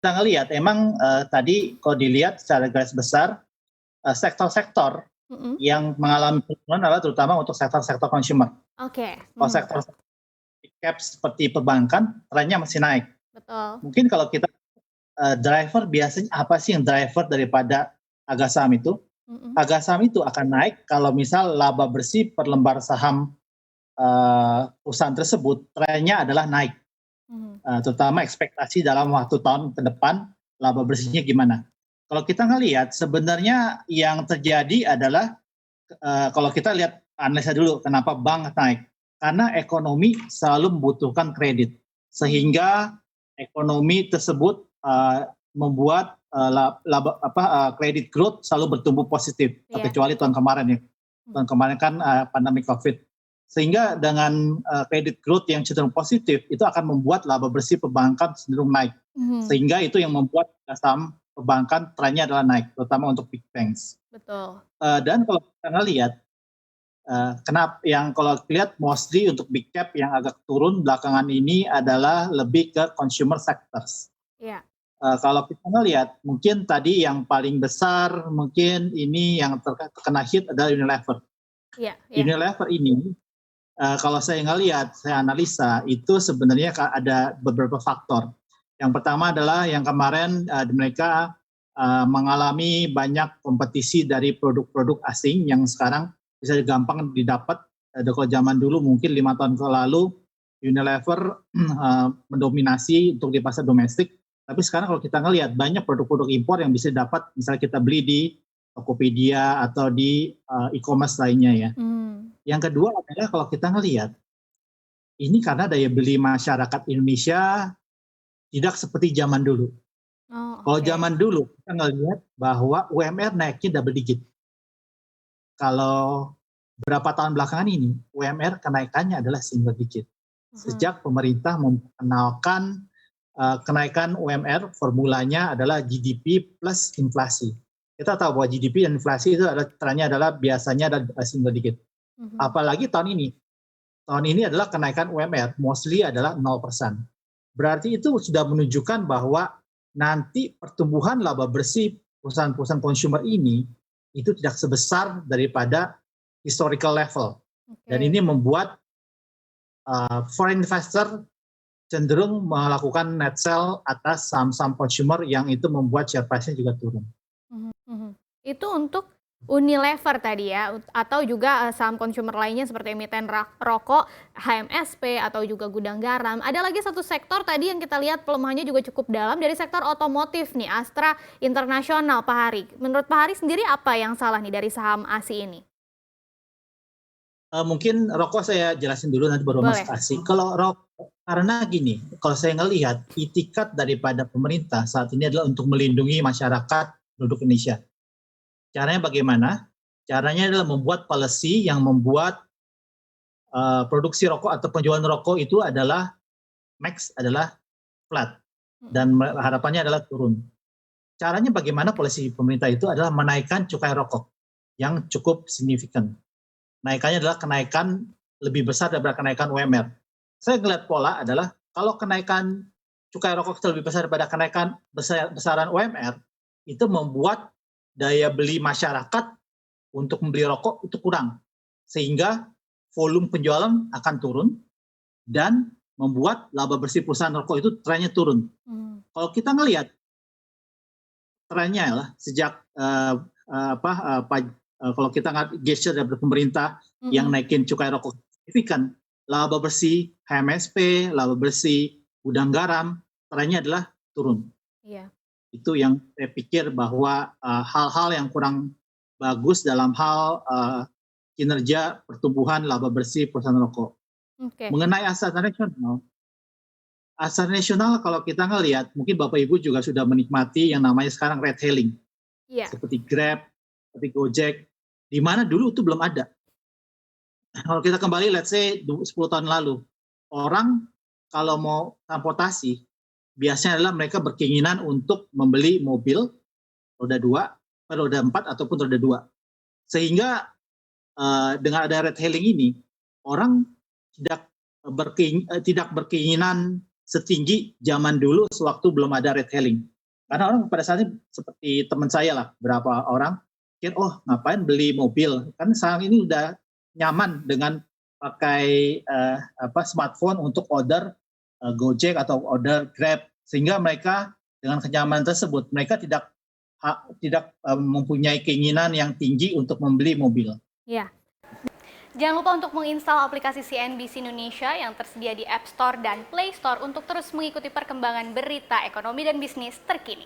kita ngelihat emang tadi kalau dilihat secara garis besar sektor-sektor yang mengalami penurunan adalah terutama untuk sektor-sektor consumer. Oke. Kalau sektor cap seperti perbankan, trennya masih naik. Betul. Mungkin kalau kita driver biasanya apa sih yang driver daripada harga saham itu? Harga saham itu akan naik kalau misal laba bersih per lembar saham perusahaan tersebut trennya adalah naik. Terutama ekspektasi dalam waktu tahun ke depan laba bersihnya gimana. Kalau kita ngelihat sebenarnya yang terjadi adalah kalau kita lihat analisa dulu kenapa bank naik. Karena ekonomi selalu membutuhkan kredit. Sehingga ekonomi tersebut membuat kredit growth selalu bertumbuh positif. Kecuali tahun kemarin ya. Tahun kemarin kan pandemi COVID. Sehingga dengan kredit growth yang cenderung positif itu akan membuat laba bersih perbankan cenderung naik. Sehingga itu yang membuat saham perbankan trennya adalah naik, terutama untuk big banks. Betul. Dan kalau kita ngelihat kenapa yang kalau lihat mostly untuk big cap yang agak turun belakangan ini adalah lebih ke consumer sectors. Iya. Kalau kita ngelihat mungkin tadi yang paling besar mungkin ini yang terkena hit adalah Unilever. Iya. Unilever ini kalau saya ngelihat, saya analisa itu sebenarnya ada beberapa faktor. Yang pertama adalah yang kemarin mereka mengalami banyak kompetisi dari produk-produk asing yang sekarang bisa gampang didapat. Kalau zaman dulu mungkin 5 tahun lalu Unilever mendominasi untuk di pasar domestik. Tapi sekarang kalau kita ngelihat banyak produk-produk impor yang bisa dapat misalnya kita beli di Tokopedia atau di e-commerce lainnya ya. Yang kedua adalah kalau kita ngelihat ini karena daya beli masyarakat Indonesia tidak seperti zaman dulu. Kalau zaman dulu kita ngelihat bahwa UMR naiknya double digit. Kalau berapa tahun belakangan ini UMR kenaikannya adalah single digit. Sejak pemerintah memperkenalkan kenaikan UMR formulanya adalah GDP plus inflasi. Kita tahu bahwa GDP dan inflasi itu trennya adalah biasanya ada single digit. Apalagi tahun ini. Tahun ini adalah kenaikan UMR, mostly adalah 0%. Berarti itu sudah menunjukkan bahwa nanti pertumbuhan laba bersih perusahaan-perusahaan consumer ini itu tidak sebesar daripada historical level. Dan ini membuat foreign investor cenderung melakukan net sell atas saham-saham consumer yang itu membuat share price-nya juga turun. Itu untuk Unilever tadi ya, atau juga saham consumer lainnya seperti emiten rokok, HMSP, atau juga gudang garam. Ada lagi satu sektor tadi yang kita lihat pelemahannya juga cukup dalam dari sektor otomotif nih, Astra Internasional, Pak Hari. Menurut Pak Hari sendiri apa yang salah nih dari saham ASI ini? Mungkin rokok saya jelasin dulu nanti baru masuk ASI. Kalau rokok, karena gini, kalau saya ngelihat itikat daripada pemerintah saat ini adalah untuk melindungi masyarakat penduduk Indonesia. Caranya bagaimana? Caranya adalah membuat policy yang membuat produksi rokok atau penjualan rokok itu adalah max adalah flat dan harapannya adalah turun. Caranya bagaimana policy pemerintah itu adalah menaikkan cukai rokok yang cukup signifikan. Naikannya adalah kenaikan lebih besar daripada kenaikan UMR. Saya melihat pola adalah kalau kenaikan cukai rokok lebih besar daripada kenaikan besaran UMR, itu membuat daya beli masyarakat untuk membeli rokok itu kurang. Sehingga volume penjualan akan turun dan membuat laba bersih perusahaan rokok itu trennya turun. Kalau kita ngelihat trennya lah sejak kalau kita nggak gesture dari pemerintah yang naikin cukai rokok signifikan, laba bersih HMSP, laba bersih gudang garam, trennya adalah turun. Itu yang saya pikir bahwa hal-hal yang kurang bagus dalam hal kinerja pertumbuhan laba bersih perusahaan rokok. Mengenai Astra National kalau kita ngelihat, mungkin Bapak Ibu juga sudah menikmati yang namanya sekarang ride hailing. Seperti Grab, seperti Gojek, di mana dulu itu belum ada. Kalau kita kembali, let's say 10 tahun lalu, orang kalau mau transportasi, biasanya adalah mereka berkeinginan untuk membeli mobil roda 2, roda 4 ataupun roda 2. Sehingga dengan ada ride hailing ini, orang tidak berkeinginan setinggi zaman dulu sewaktu belum ada ride hailing. Karena orang pada saat ini seperti teman saya lah, berapa orang pikir, oh ngapain beli mobil? Kan sekarang ini udah nyaman dengan pakai smartphone untuk order Gojek atau order Grab, sehingga mereka dengan kenyamanan tersebut mereka tidak mempunyai keinginan yang tinggi untuk membeli mobil. Ya. Jangan lupa untuk menginstal aplikasi CNBC Indonesia yang tersedia di App Store dan Play Store untuk terus mengikuti perkembangan berita ekonomi dan bisnis terkini.